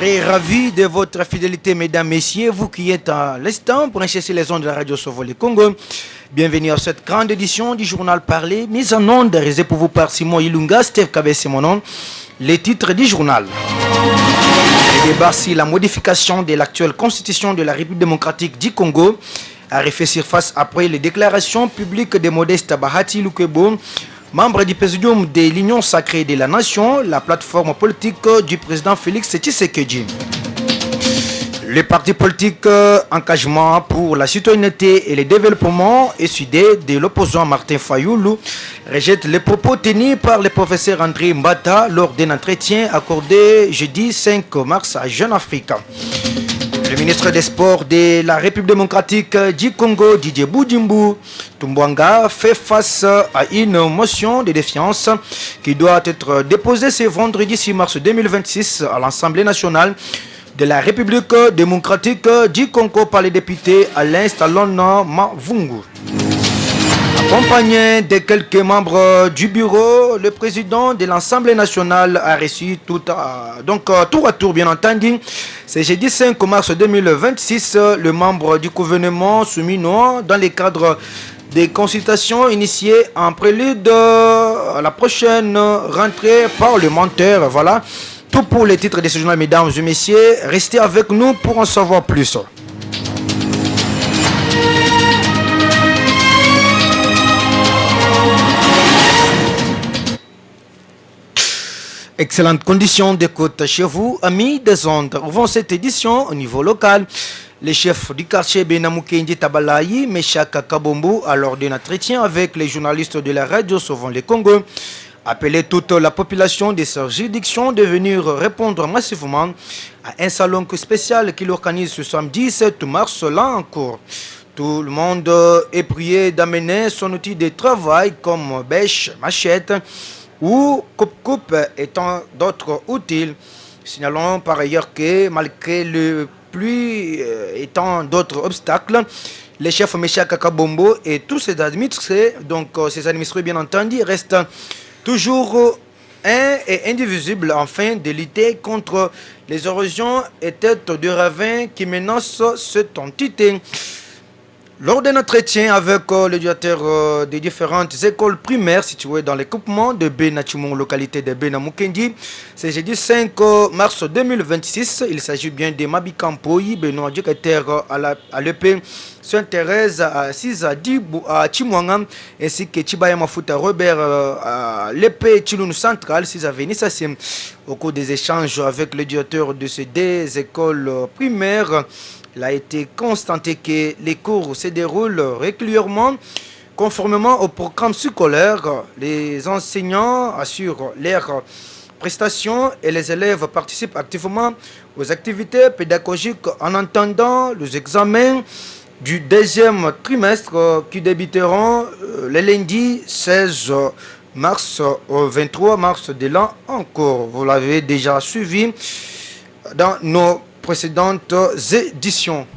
Très ravi de votre fidélité, mesdames, messieurs, vous qui êtes à l'instant pour sur les ondes de la radio Sovoli Congo. Bienvenue à cette grande édition du journal Parler, mise en onde, réalisée pour vous par Simon Ilunga, Steve Kabé, c'est mon nom. Les titres du journal. Le débat sur la modification de l'actuelle constitution de la République démocratique du Congo a refait surface après les déclarations publiques de Modeste Bahati Lukebo, membre du présidium de l'Union sacrée de la nation, la plateforme politique du président Félix Tshisekedi. Le parti politique Engagement pour la citoyenneté et le développement, SUD, de l'opposant Martin Fayoulou, rejette les propos tenus par le professeur André Mbata lors d'un entretien accordé jeudi 5 mars à Jeune Afrique. Le ministre des Sports de la République démocratique du Congo, Didier Boudimbu Tumbwanga, fait face à une motion de défiance qui doit être déposée ce vendredi 6 mars 2026 à l'Assemblée nationale de la République démocratique du Congo par les députés Alain Stallone Mavungu. Accompagné de quelques membres du bureau, le président de l'Assemblée nationale a reçu tour à tour, bien entendu, c'est jeudi 5 mars 2026, le membre du gouvernement soumis dans le cadre des consultations initiées en prélude à la prochaine rentrée parlementaire. Voilà. Tout pour les titres de ce journal, mesdames et messieurs. Restez avec nous pour en savoir plus. Excellentes conditions d'écoute chez vous, amis des ondes. Ouvrons cette édition au niveau local. Les chefs du quartier Benamukendi Tabalayi, Meshaka Kabombo, à lors d'un entretien avec les journalistes de la radio Sauvant le Congo, appelé toute la population de cette juridiction de venir répondre massivement à un salon spécial qu'il organise ce samedi 7 mars là en cours. Tout le monde est prié d'amener son outil de travail comme bêche, machette ou coupe-coupe et tant d'autres outils. Signalons par ailleurs que malgré le pluie et tant d'autres obstacles, les chefs Meshaka Kabombo et tous ses administrés, ces administrés bien entendu, restent toujours un et indivisible afin de lutter contre les érosions et têtes de ravin qui menacent cette entité. Lors d'un entretien avec le directeur des différentes écoles primaires situées dans l'équipement de Benachimon, localité de Benamukendi, c'est jeudi 5 mars 2026. Il s'agit bien de Mabikampoyi, Benoît Djekater à l'EP, Sainte-Thérèse à Sizadibou à Chimwanga, ainsi que Chibaya Mafuta Robert à l'EP Chiloun Central, Sizaveni Sassim. Au cours des échanges avec le directeur de ces deux écoles primaires, il a été constaté que les cours se déroulent régulièrement conformément au programme scolaire. Les enseignants assurent leurs prestations et les élèves participent activement aux activités pédagogiques en attendant les examens du deuxième trimestre qui débuteront le lundi 16 mars au 23 mars de l'an encore. Vous l'avez déjà suivi dans nos précédentes éditions.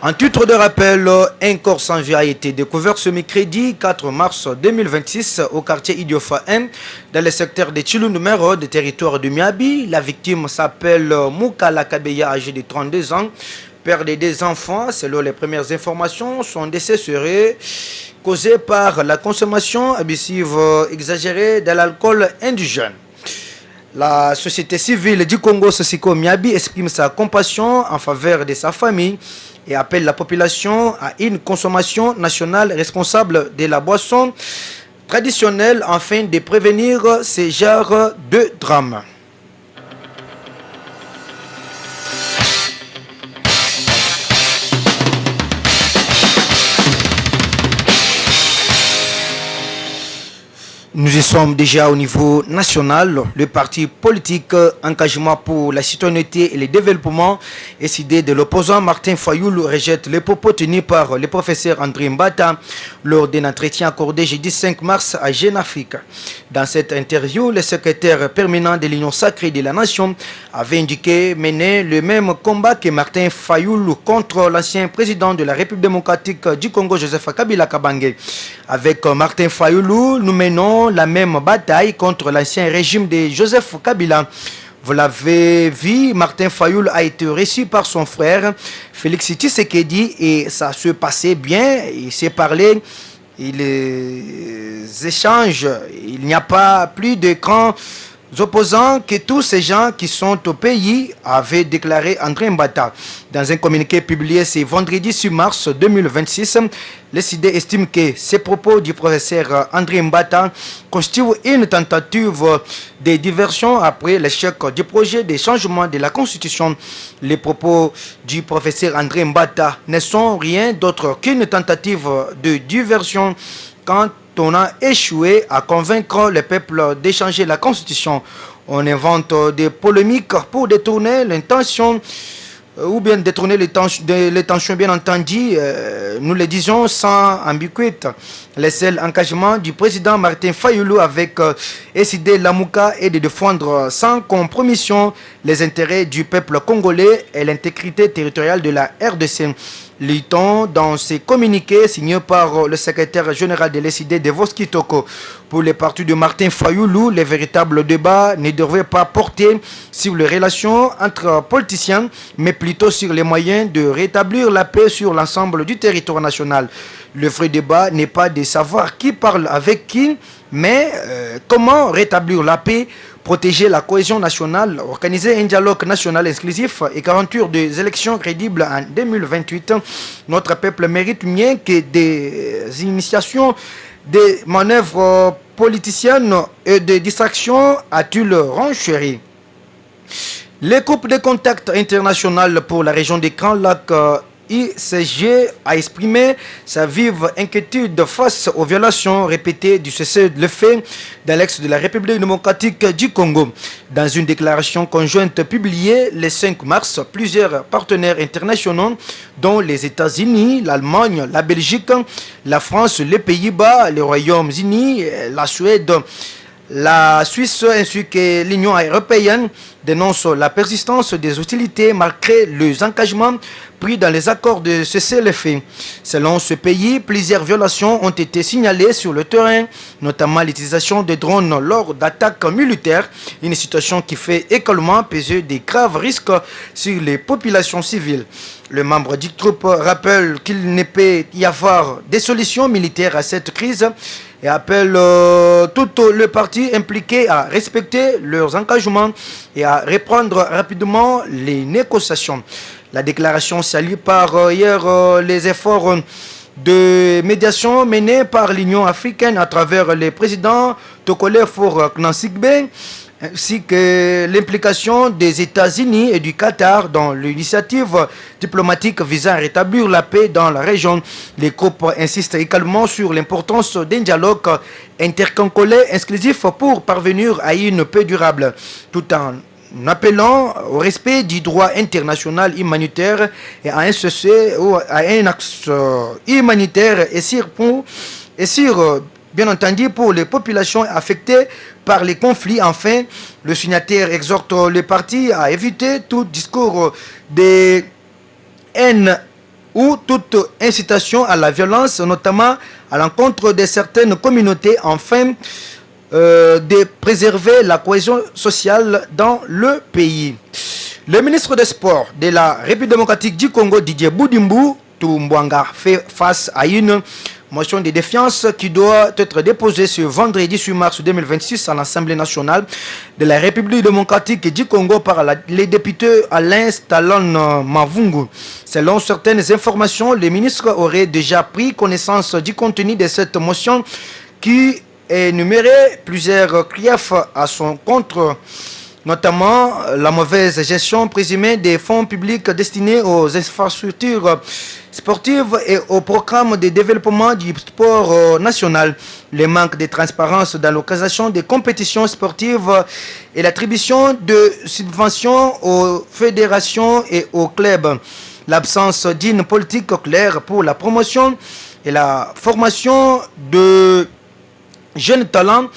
En titre de rappel, un corps sans vie a été découvert ce mercredi 4 mars 2026 au quartier Idiofa 1 dans le secteur de Chilou numéro de territoire de Miabi. La victime s'appelle Moukala Kabeya, âgé de 32 ans, père de deux enfants. Selon les premières informations, son décès serait causé par la consommation abusive exagérée de l'alcool indigène. La société civile du Congo, Sosiko Miabi, exprime sa compassion en faveur de sa famille et appelle la population à une consommation nationale responsable de la boisson traditionnelle afin de prévenir ce genre de drame. Nous y sommes déjà au niveau national. Le parti politique Engagement pour la citoyenneté et le développement, SID de l'opposant Martin Fayoulou, rejette les propos tenus par le professeur André Mbata lors d'un entretien accordé jeudi 5 mars à Jeune Afrique. Dans cette interview, le secrétaire permanent de l'Union sacrée de la nation avait indiqué mener le même combat que Martin Fayoulou contre l'ancien président de la République démocratique du Congo, Joseph Kabila Kabange. Avec Martin Fayoulou, nous menons la même bataille contre l'ancien régime de Joseph Kabila. Vous l'avez vu, Martin Fayoul a été reçu par son frère Félix Tshisekedi et ça se passait bien. Il s'est parlé, les échanges, il n'y a pas plus de grands opposants que tous ces gens qui sont au pays, avait déclaré André Mbata. Dans un communiqué publié ce vendredi 6 mars 2026, le CID estime que ces propos du professeur André Mbata constituent une tentative de diversion après l'échec du projet de changement de la Constitution. Les propos du professeur André Mbata ne sont rien d'autre qu'une tentative de diversion quand on a échoué à convaincre le peuple d'échanger la Constitution. On invente des polémiques pour détourner l'intention ou bien détourner les tensions, bien entendu. Nous le disons sans ambiguïté. Le seul engagement du président Martin Fayoulou avec SID Lamouka est de défendre sans compromission les intérêts du peuple congolais et l'intégrité territoriale de la RDC. Lit-on dans ces communiqués signés par le secrétaire général de l'SID Devos Kitoko. Pour les partis de Martin Fayoulou, les véritables débats ne devraient pas porter sur les relations entre politiciens, mais plutôt sur les moyens de rétablir la paix sur l'ensemble du territoire national. Le vrai débat n'est pas de savoir qui parle avec qui, mais comment rétablir la paix, protéger la cohésion nationale, organiser un dialogue national exclusif et garantir des élections crédibles en 2028. Notre peuple mérite mieux que des initiations, des manœuvres politiciennes et des distractions, a-t-il renchéri. Le groupe de contact international pour la région des Grands Lacs ICG a exprimé sa vive inquiétude face aux violations répétées du cessez-le-feu dans l'est de la République démocratique du Congo. Dans une déclaration conjointe publiée le 5 mars, plusieurs partenaires internationaux, dont les États-Unis, l'Allemagne, la Belgique, la France, les Pays-Bas, les Royaumes-Unis, la Suède, la Suisse ainsi que l'Union européenne dénoncent la persistance des hostilités malgré les engagements pris dans les accords de cessez-le-feu. Selon ce pays, plusieurs violations ont été signalées sur le terrain, notamment l'utilisation de drones lors d'attaques militaires, une situation qui fait également peser de graves risques sur les populations civiles. Le membre du groupe rappelle qu'il ne peut y avoir de solutions militaires à cette crise et appelle tout le parti impliqué à respecter leurs engagements et à reprendre rapidement les négociations. La déclaration salue par ailleurs les efforts de médiation menés par l'Union africaine à travers le président Tokole Faure-Gnassingbe, ainsi que l'implication des États-Unis et du Qatar dans l'initiative diplomatique visant à rétablir la paix dans la région. Les groupes insistent également sur l'importance d'un dialogue intercongolais exclusif pour parvenir à une paix durable, tout en appelant au respect du droit international humanitaire et à un cessez ou à un axe humanitaire et sur bien entendu pour les populations affectées par les conflits. Enfin, le signataire exhorte les partis à éviter tout discours de haine ou toute incitation à la violence, notamment à l'encontre de certaines communautés, afin de préserver la cohésion sociale dans le pays. Le ministre des Sports de la République démocratique du Congo, Didier Boudimbu Toumbouanga, fait face à une motion de défiance qui doit être déposée ce vendredi 8 mars 2026 à l'Assemblée nationale de la République démocratique du Congo par les députés Alain Stallone Mavungu. Selon certaines informations, le ministre aurait déjà pris connaissance du contenu de cette motion qui énumérait plusieurs griefs à son compte, notamment la mauvaise gestion présumée des fonds publics destinés aux infrastructures sportives et au programme de développement du sport national, le manque de transparence dans l'organisation des compétitions sportives et l'attribution de subventions aux fédérations et aux clubs, l'absence d'une politique claire pour la promotion et la formation de jeunes talents,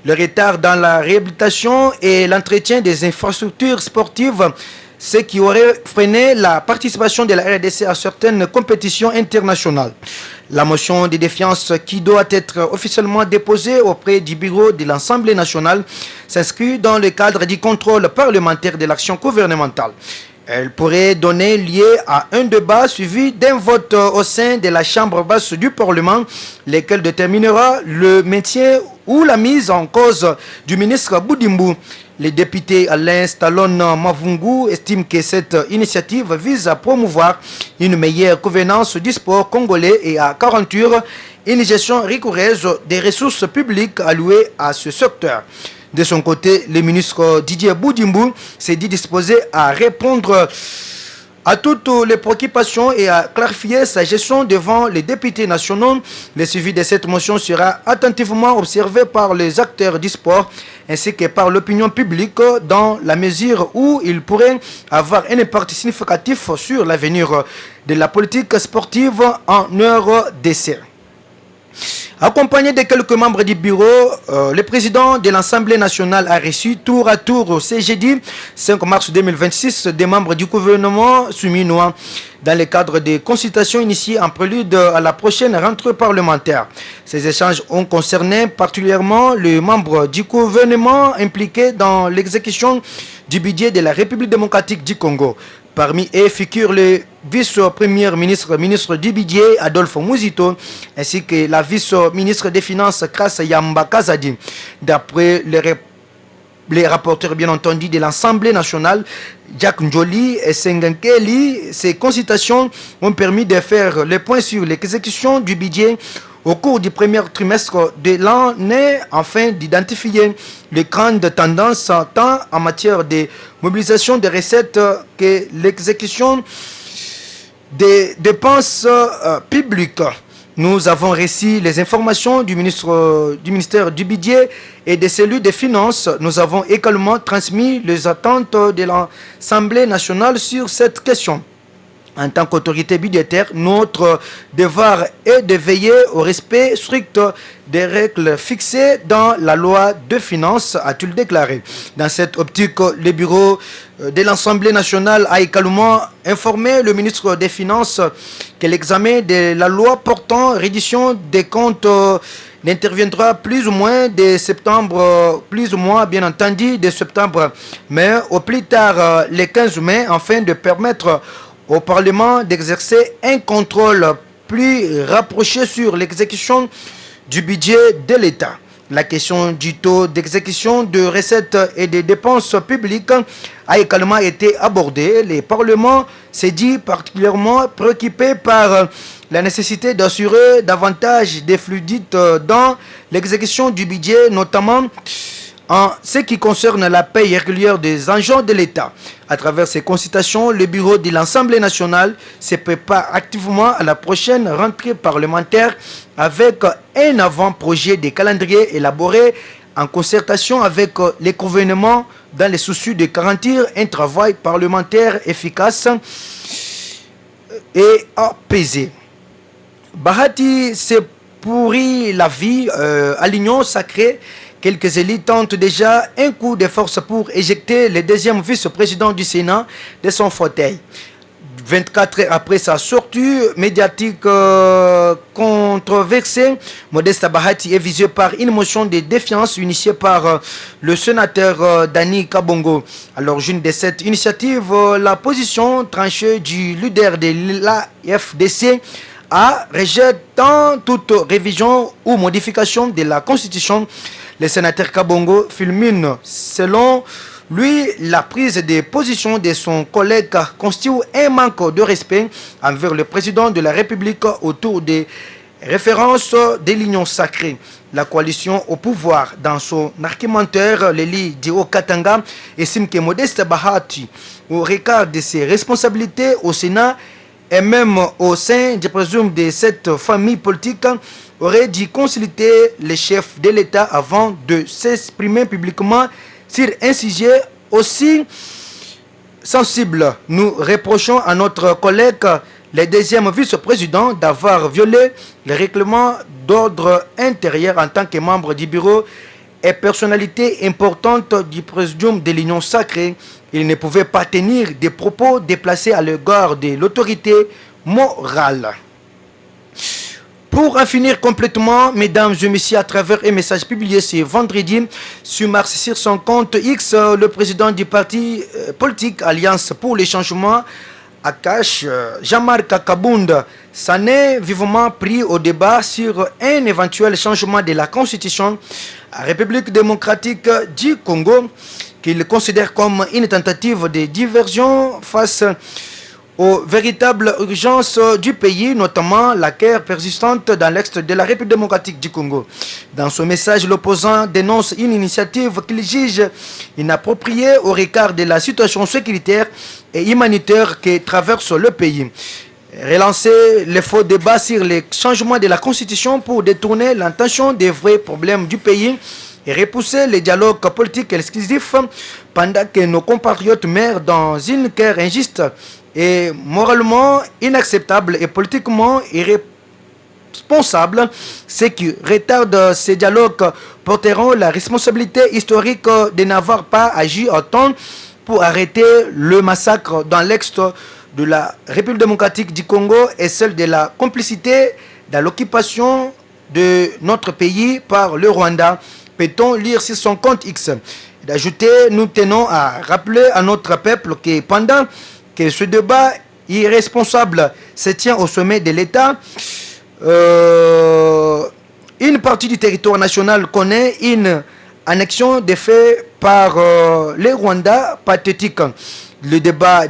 le retard dans la réhabilitation et l'entretien des infrastructures sportives, ce qui aurait freiné la participation de la RDC à certaines compétitions internationales. La motion de défiance qui doit être officiellement déposée auprès du bureau de l'Assemblée nationale s'inscrit dans le cadre du contrôle parlementaire de l'action gouvernementale. Elle pourrait donner lieu à un débat suivi d'un vote au sein de la Chambre basse du Parlement, lequel déterminera le maintien ou la mise en cause du ministre Boudimbu. Les députés Alain Stallone Mavungu estiment que cette initiative vise à promouvoir une meilleure gouvernance du sport congolais et à garantir une gestion rigoureuse des ressources publiques allouées à ce secteur. De son côté, le ministre Didier Boudimbu s'est dit disposé à répondre à toutes les préoccupations et à clarifier sa gestion devant les députés nationaux. Le suivi de cette motion sera attentivement observé par les acteurs du sport ainsi que par l'opinion publique dans la mesure où il pourrait avoir un impact significatif sur l'avenir de la politique sportive en RDC. Accompagné de quelques membres du bureau, le président de l'Assemblée nationale a reçu tour à tour ce jeudi 5 mars 2026 des membres du gouvernement souminois dans le cadre des consultations initiées en prélude à la prochaine rentrée parlementaire. Ces échanges ont concerné particulièrement les membres du gouvernement impliqués dans l'exécution du budget de la République démocratique du Congo. Parmi eux figure le vice-premier ministre du budget Adolphe Muzito ainsi que la vice-ministre des Finances Krasa Yamba Kazadi. D'après les rapporteurs bien entendu de l'Assemblée nationale, Jack Njoli et Sengenkeli, ces consultations ont permis de faire le point sur l'exécution du budget au cours du premier trimestre de l'année afin d'identifier les grandes tendances tant en matière de mobilisation des recettes que l'exécution des dépenses publiques. Nous avons reçu les informations du ministère du budget et de celui des finances. Nous avons également transmis les attentes de l'Assemblée nationale sur cette question. En tant qu'autorité budgétaire, notre devoir est de veiller au respect strict des règles fixées dans la loi de finances, a-t-il déclaré. Dans cette optique, le bureau de l'Assemblée nationale a également informé le ministre des Finances que l'examen de la loi portant reddition des comptes n'interviendra plus ou moins de septembre, plus ou moins bien entendu de septembre, mais au plus tard le 15 mai, afin de permettre au Parlement d'exercer un contrôle plus rapproché sur l'exécution du budget de l'État. La question du taux d'exécution de recettes et de dépenses publiques a également été abordée. Le Parlement s'est dit particulièrement préoccupé par la nécessité d'assurer davantage de fluidité dans l'exécution du budget, notamment en ce qui concerne la paie régulière des agents de l'État. À travers ces consultations, le bureau de l'Assemblée nationale se prépare activement à la prochaine rentrée parlementaire avec un avant-projet de calendrier élaboré en concertation avec les gouvernements dans le souci de garantir un travail parlementaire efficace et apaisé. Bahati s'est pourri la vie à l'Union sacrée. Quelques élites tentent déjà un coup de force pour éjecter le deuxième vice-président du Sénat de son fauteuil. 24 heures après sa sortie médiatique controversée, Modeste Bahati est visé par une motion de défiance initiée par le sénateur Dani Kabongo. À l'origine de cette initiative, la position tranchée du leader de l'AFDC a rejetant toute révision ou modification de la Constitution. Le sénateur Kabongo fulmine, selon lui, la prise de position de son collègue constitue un manque de respect envers le président de la République autour des références de l'Union sacrée. La coalition au pouvoir, dans son argumentaire, Leli Dio Katanga estime que Modeste Bahati, au regard de ses responsabilités au Sénat et même au sein du présume de cette famille politique, aurait dû consulter les chefs de l'État avant de s'exprimer publiquement sur un sujet aussi sensible. Nous reprochons à notre collègue, le deuxième vice-président, d'avoir violé le règlement d'ordre intérieur en tant que membre du bureau et personnalité importante du présidium de l'Union sacrée, il ne pouvait pas tenir des propos déplacés à l'égard de l'autorité morale. Pour en finir complètement, mesdames et messieurs, à travers un message publié ce vendredi sur Mars sur son compte X, le président du parti politique Alliance pour les changements, Akash Jean-Marc Kabunda, s'en est vivement pris au débat sur un éventuel changement de la constitution à la République démocratique du Congo, qu'il considère comme une tentative de diversion face aux véritables urgences du pays, notamment la guerre persistante dans l'est de la République démocratique du Congo. Dans son message, l'opposant dénonce une initiative qu'il juge inappropriée au regard de la situation sécuritaire et humanitaire qui traverse le pays. Relancer les faux débats sur les changements de la Constitution pour détourner l'attention des vrais problèmes du pays et repousser les dialogues politiques exclusifs pendant que nos compatriotes meurent dans une guerre injuste et moralement inacceptable et politiquement irresponsable. Ceux qui retardent ces dialogues porteront la responsabilité historique de n'avoir pas agi à temps pour arrêter le massacre dans l'est de la République démocratique du Congo et celle de la complicité dans l'occupation de notre pays par le Rwanda. Peut-on lire sur son compte X. D'ajouter, nous tenons à rappeler à notre peuple que pendant que ce débat irresponsable se tient au sommet de l'État, une partie du territoire national connaît une annexion des faits par les Rwandais pathétiques. Le débat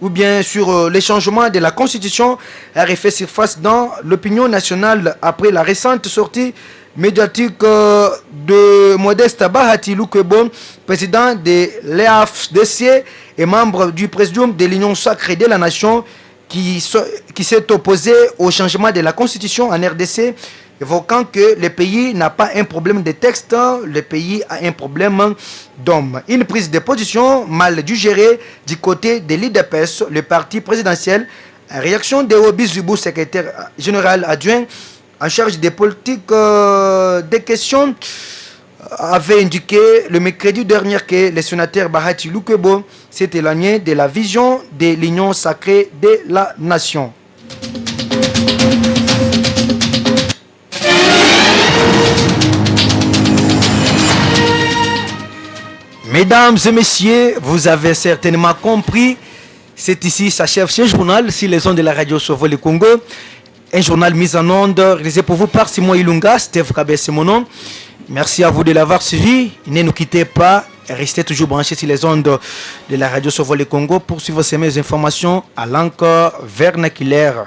ou bien sur les changements de la Constitution a refait surface dans l'opinion nationale après la récente sortie médiatique de Modeste Bahati Lukwebo, président de l'EAFDC et membre du présidium de l'Union sacrée de la nation, qui s'est opposé au changement de la Constitution en RDC, évoquant que le pays n'a pas un problème de texte, le pays a un problème d'hommes. Une prise de position mal digérée du côté de l'IDPS, le parti présidentiel, en réaction de Obi Zubou, secrétaire général adjoint en charge des politiques des questions, avait indiqué le mercredi dernier que le sénateur Bahati Lukwebo s'est éloigné de la vision de l'Union sacrée de la nation. Mesdames et messieurs, vous avez certainement compris, c'est ici s'achève ce journal sur les ondes de la radio Sauve le Congo. Un journal mis en onde réalisé pour vous par Simon Ilunga, Steve Kabé, c'est mon nom. Merci à vous de l'avoir suivi. Ne nous quittez pas, restez toujours branchés sur les ondes de la radio Sauve le Congo pour suivre ces mêmes informations à l'encore vernaculaire.